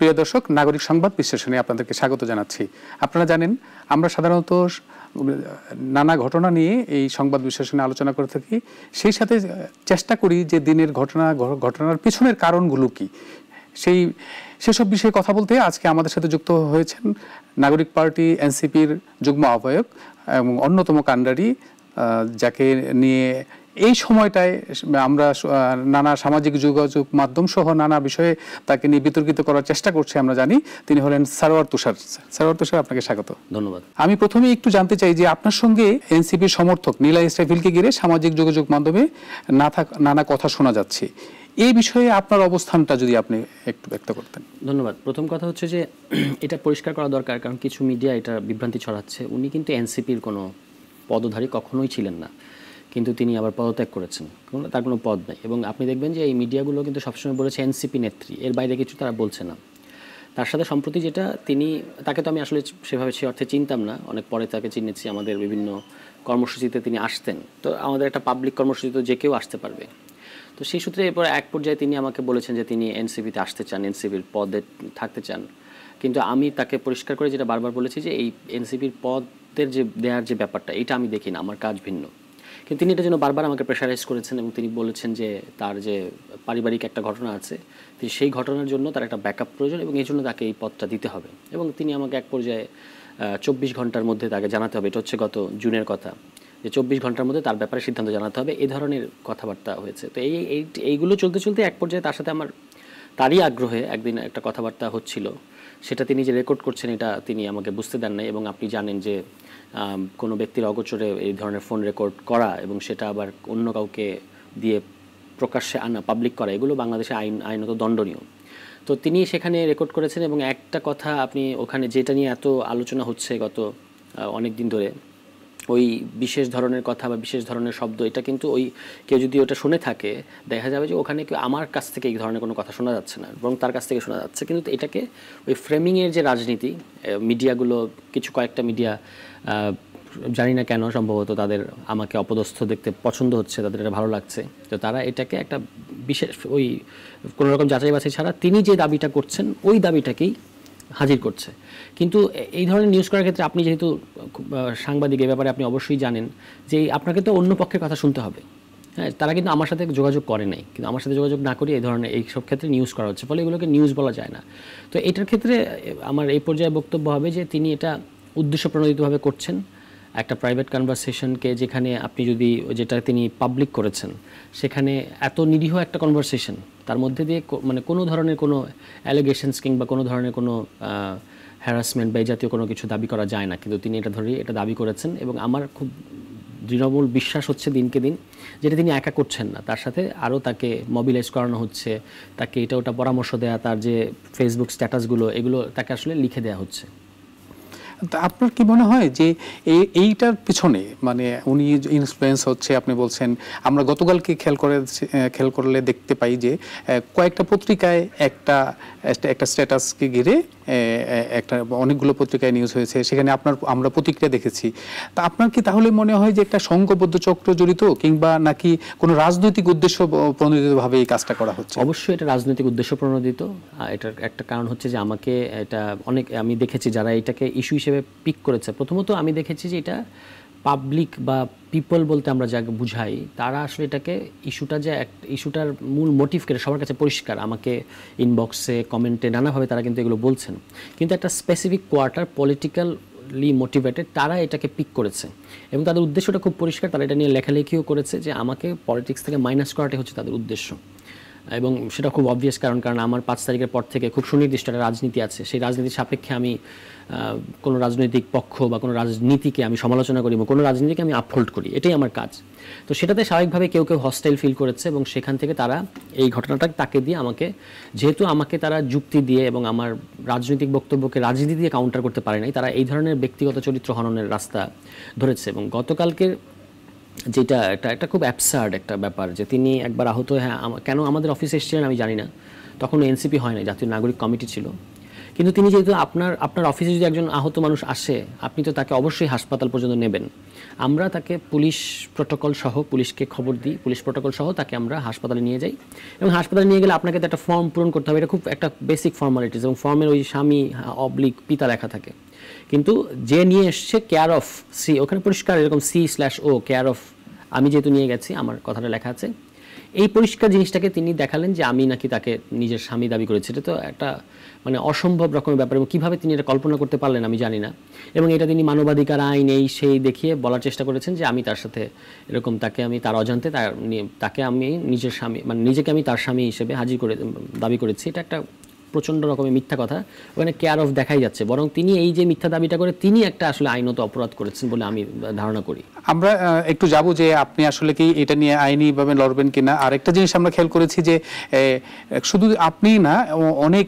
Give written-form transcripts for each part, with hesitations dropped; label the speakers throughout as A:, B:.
A: প্রিয় দর্শক, নাগরিক সংবাদ বিশ্লেষণে আপনাদেরকে স্বাগত জানাচ্ছি। আপনারা জানেন আমরা সাধারণত নানা ঘটনা নিয়ে এই সংবাদ বিশ্লেষণে আলোচনা করে থাকি, সেই সাথে চেষ্টা করি যে দিনের ঘটনার পিছনের কারণগুলো কি, সেসব বিষয়ে কথা বলতে আজকে আমাদের সাথে যুক্ত হয়েছেন নাগরিক পার্টি এনসিপির যুগ্ম আহ্বায়ক এবং অন্যতম কাণ্ডারি, যাকে নিয়ে এই সময়টায় আমরা নানা সামাজিক যোগাযোগ মাধ্যম সহ নানা বিষয়ে তাকে নিয়ে বিতর্কিত করার চেষ্টা করছি। আমরা জানি তিনি হলেন সারোয়ার তুষার। সারোয়ার তুষার, আপনাকে স্বাগত।
B: ধন্যবাদ।
A: আমি প্রথমে একটু জানতে চাই যে আপনার সঙ্গে এনসিপির সমর্থক নীলা ইসরাফিলকে ঘিরে সামাজিক যোগাযোগ মাধ্যমে নানা কথা শোনা যাচ্ছে, এই বিষয়ে আপনার অবস্থানটা যদি আপনি একটু ব্যক্ত করতেন।
B: ধন্যবাদ। প্রথম কথা হচ্ছে যে এটা পরিষ্কার করা দরকার, কারণ কিছু মিডিয়া এটা বিভ্রান্তি ছড়াচ্ছে। উনি কিন্তু এনসিপির কোনো পদধারী কখনোই ছিলেন না, কিন্তু তিনি আবার পদত্যাগ করেছেন, তার কোনো পদ নেই। এবং আপনি দেখবেন যে এই মিডিয়াগুলো কিন্তু সবসময় বলেছে এনসিপি নেত্রী, এর বাইরে কিছু তারা বলছে না। তার সাথে সম্প্রতি যেটা তাকে তো আমি আসলে সেভাবে সে অর্থে চিনতাম না, অনেক পরে তাকে চিনেছি। আমাদের বিভিন্ন কর্মসূচিতে তিনি আসতেন, তো আমাদের একটা পাবলিক কর্মসূচিতে যে কেউ আসতে পারবে। তো সেই সূত্রে এরপর এক পর্যায়ে তিনি আমাকে বলেছেন যে তিনি এনসিপিতে আসতে চান, এনসিপির পদে থাকতে চান। কিন্তু আমি তাকে পরিষ্কার করে যেটা বারবার বলেছি যে এই এনসিপির পদের যে দেওয়ার যে ব্যাপারটা, এটা আমি দেখি না, আমার কাজ ভিন্ন। কিন্তু তিনি এটার জন্য বারবার আমাকে প্রেশারাইজ করেছেন এবং তিনি বলেছেন যে তার যে পারিবারিক একটা ঘটনা আছে, সেই ঘটনার জন্য তার একটা ব্যাকআপ প্রয়োজন এবং এই জন্য তাকে এই পদটা দিতে হবে। এবং তিনি আমাকে এক পর্যায়ে 24 ঘন্টার মধ্যে তাকে জানাতে হবে, এটা হচ্ছে গত জুনের কথা, যে 24 ঘন্টার মধ্যে তার ব্যাপারে সিদ্ধান্ত জানাতে হবে, এই ধরনের কথাবার্তা হয়েছে। তো এইগুলো চলতে চলতে এক পর্যায়ে তার সাথে আমার তারই আগ্রহে একদিন একটা কথাবার্তা হচ্ছিল, সেটা তিনি যে রেকর্ড করছেন এটা তিনি আমাকে বুঝতে দেন নাই। এবং আপনি জানেন যে কোনো ব্যক্তির অগোচরে এই ধরনের ফোন রেকর্ড করা এবং সেটা আবার অন্য কাউকে দিয়ে প্রকাশ্যে আনা, পাবলিক করা, এগুলো বাংলাদেশে আইনত দণ্ডনীয়। তো তিনি সেখানে রেকর্ড করেছেন এবং একটা কথা আপনি ওখানে যেটা নিয়ে এত আলোচনা হচ্ছে গত অনেক দিন ধরে, ওই বিশেষ ধরনের কথা বা বিশেষ ধরনের শব্দ, এটা কিন্তু ওই কেউ যদি ওটা শুনে থাকে দেখা যাবে যে ওখানে কেউ আমার কাছ থেকে এই ধরনের কোনো কথা শোনা যাচ্ছে না, বরং তার কাছ থেকে শোনা যাচ্ছে। কিন্তু এটাকে ওই ফ্রেমিংয়ের যে রাজনীতি, মিডিয়াগুলো কয়েকটা মিডিয়া জানি না কেন, সম্ভবত তাদের আমাকে অপদস্থ দেখতে পছন্দ হচ্ছে, তাদের এটা ভালো লাগছে, তো তারা এটাকে একটা বিশেষ ওই কোনো রকম যাচাই বাছাই ছাড়া তিনি যে দাবিটা করছেন ওই দাবিটাকেই হাজির করছে। কিন্তু এই ধরনের নিউজ করার ক্ষেত্রে আপনি যেহেতু সাংবাদিক, এ ব্যাপারে আপনি অবশ্যই জানেন যে আপনাকে তো অন্য পক্ষের কথা শুনতে হবে। হ্যাঁ, তারা কিন্তু আমার সাথে যোগাযোগ করে নাই, কিন্তু আমার সাথে যোগাযোগ না করি এই ধরনের এইসব ক্ষেত্রে নিউজ করা হচ্ছে, ফলে এগুলোকে নিউজ বলা যায় না। তো এটার ক্ষেত্রে আমার এই পর্যায়ে বক্তব্য হবে যে তিনি এটা উদ্দেশ্যপ্রণোদিতভাবে করছেন, একটা প্রাইভেট কনভারসেশনকে, যেখানে আপনি যদি যেটা তিনি পাবলিক করেছেন সেখানে এত নিরীহ একটা কনভারসেশন, তার মধ্যে দিয়ে মানে কোনো ধরনের কোনো অ্যালিগেশনস কিংবা কোনো ধরনের কোনো হ্যারাসমেন্ট বা এই জাতীয় কোনো কিছু দাবি করা যায় না, কিন্তু তিনি এটা দাবি করেছেন। এবং আমার খুব দৃঢ়মূল বিশ্বাস হচ্ছে দিনকে দিন যেটা তিনি একা করছেন না, তার সাথে আরও তাকে মোবিলাইজ করানো হচ্ছে, তাকে এটা ওটা পরামর্শ দেওয়া, তার যে ফেসবুক স্ট্যাটাসগুলো এগুলো তাকে আসলে লিখে দেওয়া হচ্ছে।
A: আপনার কি মনে হয় যে এইটার পিছনে মানে উনি ইনফ্লুয়েন্স হচ্ছে? আপনি বলছেন, আমরা গতকালকে খেয়াল করলে দেখতে পাই যে কয়েকটা পত্রিকায় একটা স্ট্যাটাসকে ঘিরে অনেকগুলো পত্রিকায় নিউজ হয়েছে, সেখানে আমরা প্রতিক্রিয়া দেখেছি। তা আপনার কি তাহলে মনে হয় যে একটা সংঘবদ্ধ চক্র জড়িত, কিংবা নাকি কোনো রাজনৈতিক উদ্দেশ্য প্রণোদিতভাবে এই কাজটা করা হচ্ছে?
B: অবশ্যই এটা রাজনৈতিক উদ্দেশ্য প্রণোদিত। এটার একটা কারণ হচ্ছে যে আমাকে এটা আমি দেখেছি যারা এটাকে ইস্যু হিসেবে পিক করেছে। প্রথমত আমি দেখেছি যে এটা পাবলিক বা পিপল বলতে আমরা যাকে বুঝাই, তারা আসলে এটাকে ইস্যুটার মূল মোটিভ করে সবার কাছে পরিষ্কার, আমাকে ইনবক্সে, কমেন্টে নানাভাবে তারা কিন্তু এগুলো বলছেন। কিন্তু একটা স্পেসিফিক কোয়ার্টার পলিটিক্যালি মোটিভেটেড তারা এটাকে পিক করেছে এবং তাদের উদ্দেশ্যটা খুব পরিষ্কার, তারা এটা নিয়ে লেখালেখিও করেছে যে আমাকে পলিটিক্স থেকে মাইনাস করাটাই হচ্ছে তাদের উদ্দেশ্য। এবং সেটা খুব অবভিয়াস কারণ আমার 5 তারিখের পর থেকে খুব সুনির্দিষ্ট একটা রাজনীতি আছে, সেই রাজনীতির সাপেক্ষে আমি কোনো রাজনৈতিক পক্ষ বা কোনো রাজনীতিকে আমি সমালোচনা করি এবং কোনো রাজনীতিকে আমি আপহোল্ড করি, এটাই আমার কাজ। তো সেটাতে স্বাভাবিকভাবে কেউ হস্টাইল ফিল করেছে এবং সেখান থেকে তারা এই ঘটনাটা তাকে দিয়ে যেহেতু আমাকে তারা যুক্তি দিয়ে এবং আমার রাজনৈতিক বক্তব্যকে রাজনীতি দিয়ে কাউন্টার করতে পারে নাই, তারা এই ধরনের ব্যক্তিগত চরিত্র হননের রাস্তা ধরেছে। এবং গতকালকের যেটা একটা খুব অ্যাবসার্ড একটা ব্যাপার যে তিনি একবার আহত, হ্যাঁ কেন আমাদের অফিসে এসেছিলেন আমি জানি না, তখন এনসিপি হয় না, জাতীয় নাগরিক কমিটি ছিল, কিন্তু তিনি যেহেতু আপনার অফিসে যদি একজন আহত মানুষ আসে, আপনি তো তাকে অবশ্যই হাসপাতাল পর্যন্ত নেবেন। আমরা তাকে পুলিশ প্রটোকল সহ, পুলিশকে খবর দিই, পুলিশ প্রটোকল সহ তাকে আমরা হাসপাতালে নিয়ে যাই। এবং হাসপাতালে নিয়ে গেলে আপনাকে তো একটা ফর্ম পূরণ করতে হবে, এটা খুব একটা বেসিক ফর্মালিটিস, এবং ফর্মের ওই স্বামী অবলিক পিতা লেখা থাকে। কিন্তু যে নিয়ে এসছে কেয়ার অফ সি, ওখানে পরিষ্কার এরকম C/O কেয়ার অফ, আমি যেহেতু নিয়ে গেছি আমার কথাটা লেখা আছে। এই পরিষ্কার জিনিসটাকে তিনি দেখালেন যে আমি নাকি তাকে নিজের স্বামী দাবি করেছি। এটা তো একটা মানে অসম্ভব রকমের ব্যাপার, এবং কীভাবে তিনি এটা কল্পনা করতে পারলেন আমি জানি না। এবং এটা তিনি মানবাধিকার আইন এই সেই দেখিয়ে বলার চেষ্টা করেছেন যে আমি তার সাথে এরকম, তাকে আমি তার অজান্তে তাকে আমি নিজের স্বামী, মানে নিজেকে আমি তার স্বামী হিসেবে হাজির করে দাবি করেছি। এটা একটা প্রচণ্ড রকমের মিথ্যা কথা, ওখানে কেয়ার অফ দেখাই যাচ্ছে। বরং তিনি এই যে মিথ্যা দাবিটা করে তিনি একটা আসলে আইনত অপরাধ করেছেন বলে আমি ধারণা করি।
A: আমরা একটু যাব যে আপনি আসলে কি এটা নিয়ে আইনিভাবে লড়বেন কিনা। আর একটা জিনিস আমরা খেয়াল করেছি যে শুধু আপনি না, অনেক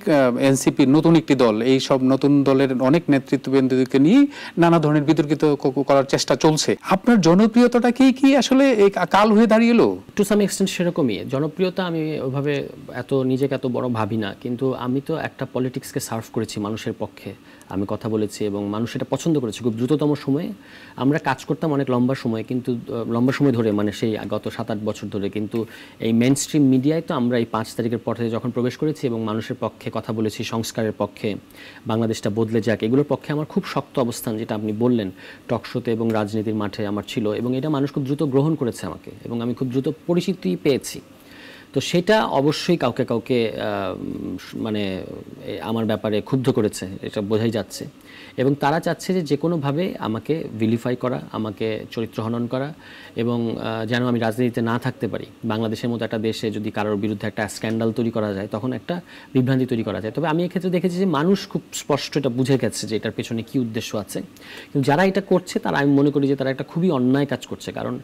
A: এনসিপির নতুন একটি দল, এই সব নতুন দলের অনেক নেতৃত্ববৃন্দকে নিয়ে নানা ধরনের বিতর্কিত করার চেষ্টা চলছে। আপনার জনপ্রিয়তাটা কি আসলে কাল হয়ে দাঁড়িয়েলো?
B: টু সাম এক্সটেন্ট সেরকমই জনপ্রিয়তা। আমি ওইভাবে নিজেকে এত বড় ভাবি না, কিন্তু আমি তো একটা পলিটিক্সকে সার্ভ করেছি মানুষের পক্ষে, আমি কথা বলেছি এবং মানুষ এটা পছন্দ করেছে। খুব দ্রুততম সময়ে আমরা কাজ করতাম, অনেক লম্বা সময়, কিন্তু লম্বা সময় ধরে, মানে সেই গত 7-8 বছর ধরে। কিন্তু এই মেইন স্ট্রিম মিডিয়ায় তো আমরা এই 5 তারিখের পর থেকে যখন প্রবেশ করেছি এবং মানুষের পক্ষে কথা বলেছি, সংস্কারের পক্ষে, বাংলাদেশটা বদলে যাক, এগুলোর পক্ষে আমার খুব শক্ত অবস্থান, যেটা আপনি বললেন, টকশোতে এবং রাজনীতির মাঠে আমার ছিল। এবং এটা মানুষ খুব দ্রুত গ্রহণ করেছে আমাকে, এবং আমি খুব দ্রুত পরিচিতি পেয়েছি। তো সেটা অবশ্যই কাউকে কাউকে মানে আমার ব্যাপারে ক্ষুব্ধ করেছে, এটা বোঝাই যাচ্ছে। এবং তারা চাচ্ছে যে কোনোভাবে আমাকে ভিলিফাই করা, আমাকে চরিত্র হনন করা, এবং যেন আমি রাজনীতিতে না থাকতে পারি। বাংলাদেশের মতো একটা দেশে যদি কারোর বিরুদ্ধে একটা স্ক্যান্ডাল তৈরি করা যায়, তখন একটা বিভ্রান্তি তৈরি করা যায়। তবে আমি এক্ষেত্রে দেখেছি যে মানুষ খুব স্পষ্ট এটা বুঝে গেছে যে এটার পেছনে কী উদ্দেশ্য আছে। কিন্তু যারা এটা করছে তারা, আমি মনে করি যে তারা একটা খুবই অন্যায় কাজ করছে। কারণ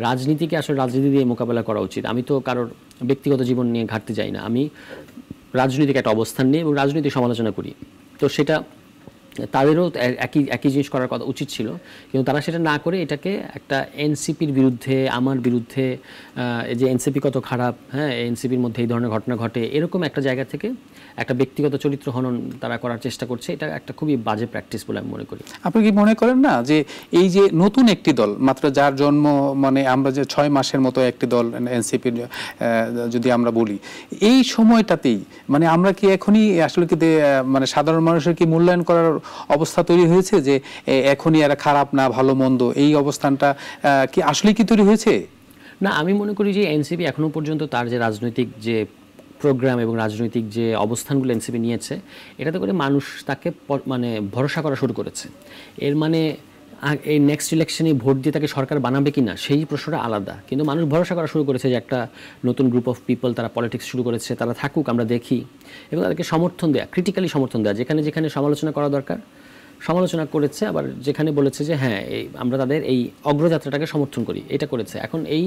B: রাজনীতিকে আসলে রাজনীতি দিয়ে মোকাবেলা করা উচিত। আমি তো কারোর ব্যক্তিগত জীবন নিয়ে ঘাটতে যাই না, আমি রাজনৈতিক একটা অবস্থান নিয়ে এবং রাজনৈতিক সমালোচনা করি। তো সেটা তাদেরও একই জিনিস করার কথা উচিত ছিল, কিন্তু তারা সেটা না করে এটাকে একটা এনসিপির বিরুদ্ধে, আমার বিরুদ্ধে, যে এনসিপি কত খারাপ, হ্যাঁ, এনসিপির মধ্যে এই ধরনের ঘটনা ঘটে, এরকম একটা জায়গা থেকে একটা ব্যক্তিগত চরিত্র হনন তারা করার চেষ্টা করছে। এটা একটা খুবই বাজে প্র্যাকটিস বলে আমি মনে করি।
A: আপনি কি মনে করেন না যে এই যে নতুন একটি দল, মাত্র যার জন্ম, মানে আমরা যে 6 মাসের মতো একটি দল এনসিপির যদি আমরা বলি, এই সময়টাতেই মানে আমরা কি এখনই আসলে কি মানে সাধারণ মানুষের কি মূল্যায়ন করার অবস্থা তৈরি হয়েছে যে এখনই এরা খারাপ না ভালো মন্দ, এই অবস্থানটা কি আসলে কি তৈরি হয়েছে?
B: না, আমি মনে করি যে এনসিপি এখনো পর্যন্ত তার যে রাজনৈতিক যে প্রোগ্রাম এবং রাজনৈতিক যে অবস্থানগুলো এনসিপি নিয়েছে, এটাতে করে মানুষ তাকে মানে ভরসা করা শুরু করেছে। এর মানে এই নেক্সট ইলেকশনে ভোট দিয়ে তাকে সরকার বানাবে কি না সেই প্রশ্নটা আলাদা, কিন্তু মানুষ ভরসা করা শুরু করেছে যে একটা নতুন গ্রুপ অফ পিপল, তারা পলিটিক্স শুরু করেছে, তারা থাকুক, আমরা দেখি, এবং তাদেরকে সমর্থন দেয়া, ক্রিটিক্যালি সমর্থন দেওয়া, যেখানে যেখানে সমালোচনা করা দরকার সমালোচনা করেছে, আবার যেখানে বলেছে যে হ্যাঁ আমরা তাদের এই অগ্রযাত্রাটাকে সমর্থন করি, এটা করেছে। এখন এই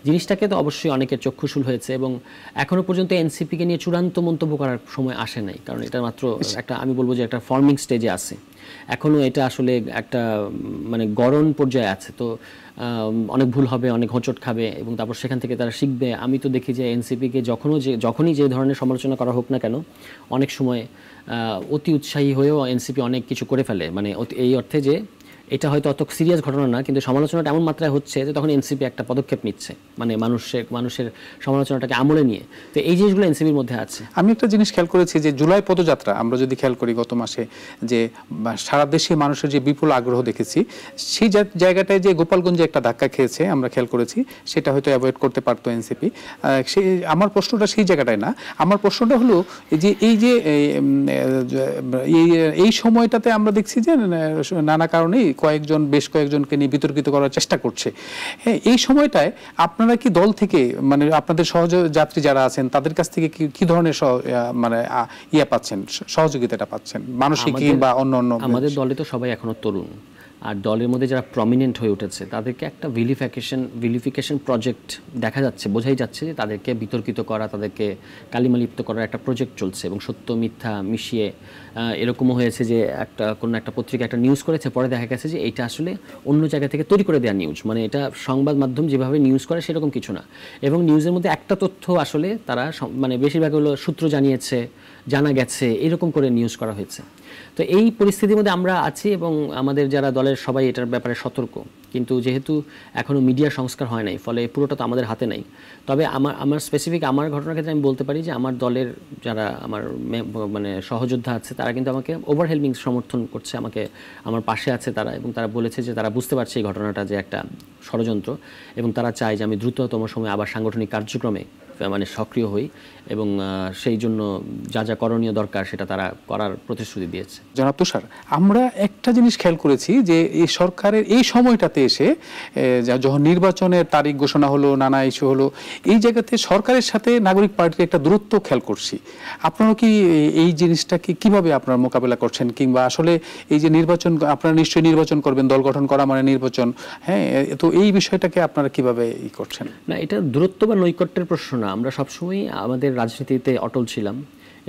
B: জিনিসটাকে তো অবশ্যই অনেকের চক্ষুশূল হয়েছে, এবং এখনও পর্যন্ত এনসিপিকে নিয়ে চূড়ান্ত মন্তব্য করার সময় আসে নাই, কারণ এটা মাত্র একটা, আমি বলবো যে একটা ফর্মিং স্টেজে আছে এখনও। এটা আসলে একটা মানে গড়ন পর্যায়ে আছে। তো অনেক ভুল হবে, অনেক হোঁচট খাবে, এবং তারপর সেখান থেকে তারা শিখবে। আমি তো দেখি যে এনসিপিকে যখনই যে ধরনের সমালোচনা করা হোক না কেন, অনেক সময় অতি উৎসাহী হয়েও এনসিপি অনেক কিছু করে ফেলে, মানে এই অর্থে যে এটা হয়তো অত সিরিয়াস ঘটনা না, কিন্তু সমালোচনাটা এমন মাত্রায় হচ্ছে যে তখন এনসিপি একটা পদক্ষেপ নিচ্ছে, মানে মানুষের সমালোচনাটাকে আমলে নিয়ে। তো এই জিনিসগুলো এনসিপির মধ্যে আছে।
A: আমি একটা জিনিস খেয়াল করেছি যে জুলাই পদযাত্রা আমরা যদি খেয়াল করি গত মাসে, যে সারা দেশে মানুষের যে বিপুল আগ্রহ দেখেছি, সেই জায়গাটায় যে গোপালগঞ্জে একটা ধাক্কা খেয়েছে আমরা খেয়াল করেছি, সেটা হয়তো অ্যাভয়েড করতে পারতো এনসিপি। আমার প্রশ্নটা সেই জায়গাটায় না, আমার প্রশ্নটা হলো যে এই সময়টাতে আমরা দেখছি যে নানা কারণেই বেশ কয়েকজনকে নিয়ে বিতর্কিত করার চেষ্টা করছে। হ্যাঁ, এই সময়টায় আপনারা কি দল থেকে, মানে আপনাদের সহযাত্রী যারা আছেন তাদের কাছ থেকে কি ধরনের মানে পাচ্ছেন, সহযোগিতাটা পাচ্ছেন, মানসিক বা অন্য?
B: আমাদের দলে তো সবাই এখনো তরুণ, আর দলের মধ্যে যারা প্রমিনেন্ট হয়ে উঠেছে তাদেরকে একটা ভিলিফিকেশন প্রজেক্ট দেখা যাচ্ছে, বোঝাই যাচ্ছে যে তাদেরকে বিতর্কিত করা, তাদেরকে কালিমালিপ্ত করার একটা প্রজেক্ট চলছে এবং সত্য মিথ্যা মিশিয়ে এরকমও হয়েছে যে কোনো একটা পত্রিকা একটা নিউজ করেছে, পরে দেখা গেছে যে এটা আসলে অন্য জায়গা থেকে তৈরি করে দেওয়া নিউজ, মানে এটা সংবাদ মাধ্যম যেভাবে নিউজ করে সেরকম কিছু না। এবং নিউজের মধ্যে একটা তথ্য আসলে তারা মানে বেশিরভাগ হলো সূত্র জানিয়েছে, জানা গেছে, এরকম করে নিউজ করা হয়েছে। তো এই পরিস্থিতির মধ্যে আমরা আছি এবং আমাদের যারা দলের সবাই এটার ব্যাপারে সতর্ক, কিন্তু যেহেতু এখনও মিডিয়া সংস্কার হয় নাই, ফলে পুরোটা তো আমাদের হাতে নাই। তবে আমার স্পেসিফিক আমার ঘটনার ক্ষেত্রে আমি বলতে পারি যে আমার দলের যারা আমার মানে সহযোদ্ধা আছে তারা কিন্তু আমাকে ওভারহেলমিং সমর্থন করছে, আমার পাশে আছে তারা, এবং তারা বলেছে যে তারা বুঝতে পারছে এই ঘটনাটা যে একটা ষড়যন্ত্র এবং তারা চায় যে আমি দ্রুততম সময়ে আবার সাংগঠনিক কার্যক্রমে মানে সক্রিয় হই এবং সেই জন্য যা যা করণীয় দরকার সেটা তারা করার প্রতিশ্রুতি দিয়েছে।
A: জনাব তুষার, আমরা একটা জিনিস খেয়াল করেছি যে এই সরকারের এই সময়টাতে এসে যখন নির্বাচনের তারিখ ঘোষণা হলো, নানা ইস্যু হলো, এই জায়গাতে সরকারের সাথে নাগরিক পার্টির একটা দূরত্ব খেয়াল করছি। আপনারা কি এই জিনিসটাকে কিভাবে আপনারা মোকাবেলা করছেন, কিংবা আসলে এই যে নির্বাচন, আপনারা নিশ্চয়ই নির্বাচন করবেন, দল গঠন করা মানে নির্বাচন, হ্যাঁ, তো এই বিষয়টাকে আপনারা কিভাবে করছেন?
B: না, এটা দূরত্ব বা নৈকট্যের প্রশ্ন না। আমরা সবসময় আমাদের রাজনীতিতে অটল ছিলাম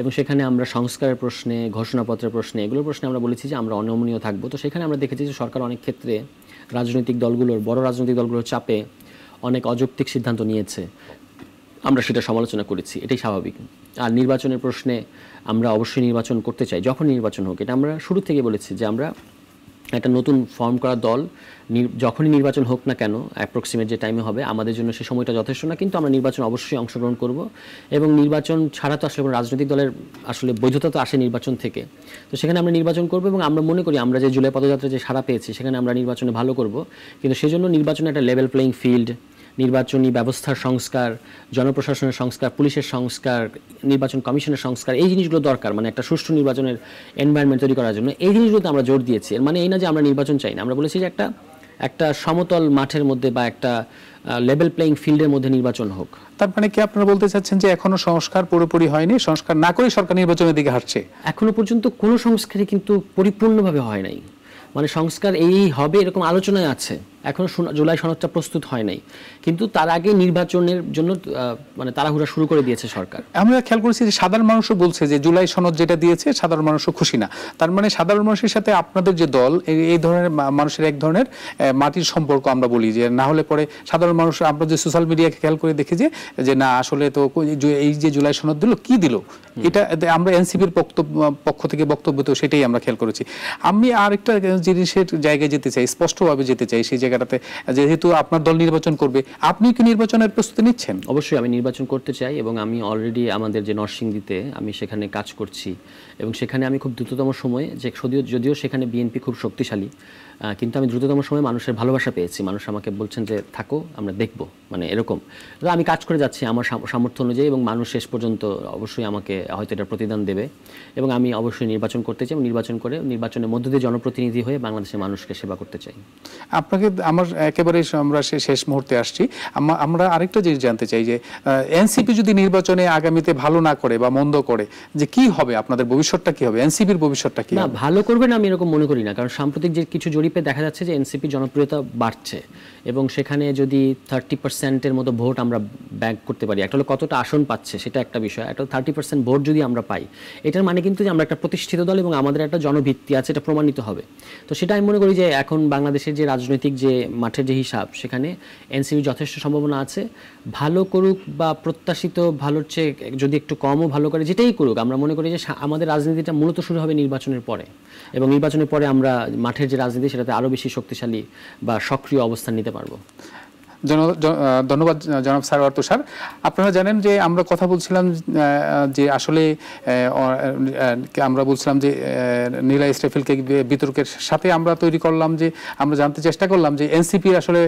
B: এবং সেখানে আমরা সংস্কারের প্রশ্নে, ঘোষণাপত্রের প্রশ্নে, এগুলোর প্রশ্নে আমরা বলেছি যে আমরা অনমনীয় থাকবো। তো সেখানে আমরা দেখেছি যে সরকার অনেক ক্ষেত্রে রাজনৈতিক দলগুলোর, বড় রাজনৈতিক দলগুলোর চাপে অনেক অযৌক্তিক সিদ্ধান্ত নিয়েছে, আমরা সেটা সমালোচনা করেছি, এটাই স্বাভাবিক। আর নির্বাচনের প্রশ্নে আমরা অবশ্যই নির্বাচন করতে চাই, যখন নির্বাচন হোক। এটা আমরা শুরু থেকে বলেছি যে আমরা একটা নতুন ফর্ম করা দল, যখনই নির্বাচন হোক না কেন, অ্যাপ্রক্সিমেট যে টাইমে হবে, আমাদের জন্য সে সময়টা যথেষ্ট না, কিন্তু আমরা নির্বাচন অবশ্যই অংশগ্রহণ করব। এবং নির্বাচন ছাড়া তো আসলে কোনো রাজনৈতিক দলের আসলে বৈধতা তো আসে নির্বাচন থেকে। তো সেখানে আমরা নির্বাচন করব এবং আমরা মনে করি আমরা যে জুলাই পদযাত্রা যে সাড়া পেয়েছি সেখানে আমরা নির্বাচনে ভালো করব। কিন্তু সেজন্য নির্বাচনে একটা লেভেল প্লেইং ফিল্ড, নির্বাচনী ব্যবস্থার সংস্কার, জনপ্রশাসনের সংস্কার, পুলিশের সংস্কার, নির্বাচন কমিশনের সংস্কার, এই জিনিসগুলো দরকার, মানে একটা সুষ্ঠু নির্বাচনের এনভায়রনমেন্ট তৈরি করার জন্য এই জিনিসগুলোতে আমরা জোর দিয়েছি। এর মানে এই না যে আমরা নির্বাচন চাই না, আমরা বলেছি যে একটা সমতল মাঠের মধ্যে বা একটা লেভেল প্লেইং ফিল্ডের মধ্যে নির্বাচন হোক।
A: তার মানে কি আপনারা বলতে চাচ্ছেন যে এখনো সংস্কার পুরোপুরি হয়নি, সংস্কার না করে সরকার নির্বাচনের দিকে হাঁটছে?
B: এখনো পর্যন্ত কোনো সংস্কারই কিন্তু পরিপূর্ণভাবে হয় নাই। মানে সংস্কার এই হবে এরকম আলোচনায় আছে, এখনো জুলাই সনদটা প্রস্তুত হয় নাই, কিন্তু তার আগে নির্বাচনের জন্য মানে তাড়াহুড়া শুরু করে দিয়েছে সরকার।
A: আমরা খেয়াল করেছি যে সাধারণ মানুষও বলছে যে জুলাই সনদ যেটা দিয়েছে সাধারণ মানুষও খুশি না। তার মানে সাধারণ মানুষের সাথে আপনাদের যে দল, এই ধরনের মানুষের এক ধরনের মাটির সম্পর্ক আমরা বলি, যে না হলে পরে সাধারণ মানুষ, আমরা যে সোশ্যাল মিডিয়াকে খেয়াল করে দেখি যে না আসলে তো এই যে জুলাই সনদ দিল, কি দিল, এটা আমরা এনসিপির পক্ষ থেকে বক্তব্য তো সেটাই আমরা খেয়াল করেছি। আমি আরেকটা জিনিসের জায়গায় যেতে চাই, স্পষ্টভাবে যেতে চাই সেই জায়গাটাতে, যেহেতু আপনার দল নির্বাচন করবে, আপনি কি নির্বাচনের প্রস্তুতি নিচ্ছেন?
B: অবশ্যই আমি নির্বাচন করতে চাই এবং আমি অলরেডি আমাদের যে নরসিংদীতে আমি সেখানে কাজ করছি এবং সেখানে আমি খুব দ্রুততম সময়ে, যে যদিও সেখানে বিএনপি খুব শক্তিশালী, কিন্তু আমি দ্রুততম সময়ে মানুষের ভালোবাসা পেয়েছি। মানুষ আমাকে বলছেন যে থাকো, আমরা দেখব, মানে এরকম। তো আমি কাজ করে যাচ্ছি আমার সামর্থ্য অনুযায়ী এবং মানুষ শেষ পর্যন্ত অবশ্যই আমাকে হয়তো এটা প্রতিদান দেবে এবং আমি অবশ্যই নির্বাচন করতে চাই এবং নির্বাচন করে নির্বাচনের মধ্য দিয়ে জনপ্রতিনিধি হয়ে বাংলাদেশের মানুষকে সেবা করতে চাই।
A: আপনাকে আমার একেবারে আমরা শেষ মুহূর্তে আসছি, আমরা আরেকটা জিনিস জানতে চাই যে এনসিপি যদি নির্বাচনে আগামীতে ভালো না করে বা মন্দ করে, যে কি হবে, আপনাদের ভবিষ্যৎটা কি হবে, এনসিপির ভবিষ্যৎটা কি?
B: না, ভালো করবে না আমি এরকম মনে করি না, কারণ সাম্প্রতিক যে কিছু জরিপে দেখা যাচ্ছে যে এনসিপি জনপ্রিয়তা বাড়ছে এবং সেখানে যদি 30%-এর মতো ভোট আমরা ব্যাংক করতে পারি, একটা হলো কতটা আসন পাচ্ছে সেটা একটা বিষয়, একটা 30% ভোট যদি আমরা পাই, এটার মানে কিন্তু যে আমরা একটা প্রতিষ্ঠিত দল এবং আমাদের একটা জনভিত্তি আছে, এটা প্রমাণিত হবে। তো সেটা আমি মনে করি যে এখন বাংলাদেশের যে রাজনৈতিক যে মাঠের যে হিসাব, সেখানে এনসিপি যথেষ্ট সম্ভাবনা আছে। ভালো করুক বা প্রত্যাশিত ভালোর চেয়ে যদি একটু কমও ভালো করে, যেটাই করুক, আমরা মনে করি যে আমাদের রাজনীতিটা মূলত শুরু হবে নির্বাচনের পরে এবং নির্বাচনের পরে আমরা মাঠের যে রাজনীতি সেটাতে আরও বেশি শক্তিশালী বা সক্রিয় অবস্থান নিতে পারবো।
A: ধন্যবাদ জনাব সারওয়ার তুষার। আপনারা জানেন যে আমরা কথা বলছিলাম যে আসলে আমরা বলছিলাম যে নীলা ইসরাফিলকে বিতর্কের সাথে আমরা তৈরি করলাম, যে আমরা জানতে চেষ্টা করলাম যে এনসিপির আসলে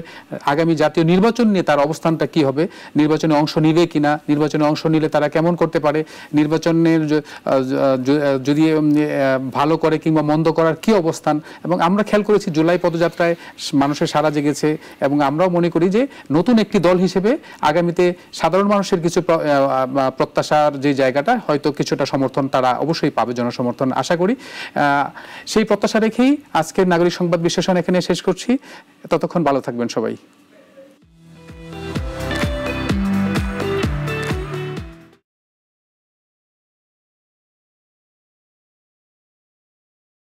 A: আগামী জাতীয় নির্বাচন নিয়ে তার অবস্থানটা কি হবে, নির্বাচনে অংশ নিবে কিনা, নির্বাচনে অংশ নিলে তারা কেমন করতে পারে, নির্বাচনের যদি ভালো করে কিংবা মন্দ করার কি অবস্থান। এবং আমরা খেয়াল করেছি জুলাই পদযাত্রায় মানুষের সাড়া জেগেছে এবং আমরাও মনে করি যে নতুন একটি দল হিসেবে আগামীতে সাধারণ মানুষের কিছু প্রত্যাশার যে জায়গাটা হয়তো কিছুটা সমর্থন তারা অবশ্যই পাবে, জনসমর্থন আশা করি। সেই প্রত্যাশা রেখেই আজকের নাগরিক সংবাদ বিশ্লেষণ এখানে শেষ করছি। ততক্ষণ ভালো থাকবেন সবাই।